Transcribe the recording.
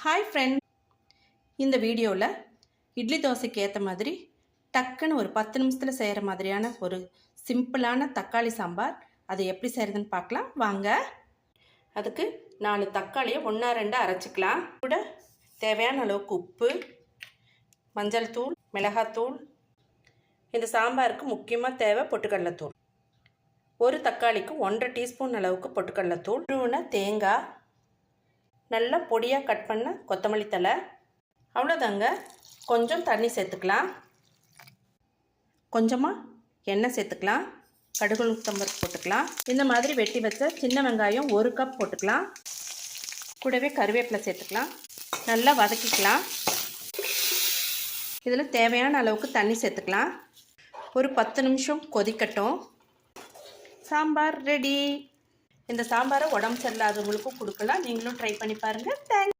Hi friend, இந்த வீடியோவில் இட்லி தோசைக்கு ஏற்ற மாதிரி டக்குன்னு ஒரு 10 நிமிஷத்தில் செய்கிற மாதிரியான ஒரு சிம்பிளான தக்காளி சாம்பார். அதை எப்படி செய்கிறதுன்னு பார்க்கலாம் வாங்க. அதுக்கு 4 தக்காளியை 1-2 அரைச்சிக்கலாம். கூட தேவையான அளவுக்கு உப்பு, மஞ்சள் தூள், மிளகாத்தூள். இந்த சாம்பாருக்கு முக்கியமாக தேவை பொட்டுக்கடலைத்தூள். ஒரு தக்காளிக்கு 1.5 டீஸ்பூன் அளவுக்கு பொட்டுக்கடலைத்தூள், துருவின தேங்காய், நல்லா பொடியாக கட் பண்ண கொத்தமல்லி தழை. அவ்வளோதாங்க. கொஞ்சம் தண்ணி சேர்த்துக்கலாம். கொஞ்சமாக எண்ணெய் சேர்த்துக்கலாம். கடுகு உளுத்தம்பருப்பு போட்டுக்கலாம். இந்த மாதிரி வெட்டி வச்ச சின்ன வெங்காயம் 1 கப் போட்டுக்கலாம். கூடவே கருவேப்பிலை சேர்த்துக்கலாம். நல்லா வதக்கிக்கலாம். இதில் தேவையான அளவுக்கு தண்ணி சேர்த்துக்கலாம். ஒரு 10 நிமிஷம் கொதிக்கட்டும். சாம்பார் ரெடி. இந்த சாம்பாரை உடம்பு சரியில்லாதவங்களுக்கும் கொடுக்கலாம். நீங்களும் ட்ரை பண்ணி பாருங்கள். தேங்க்ஸ்.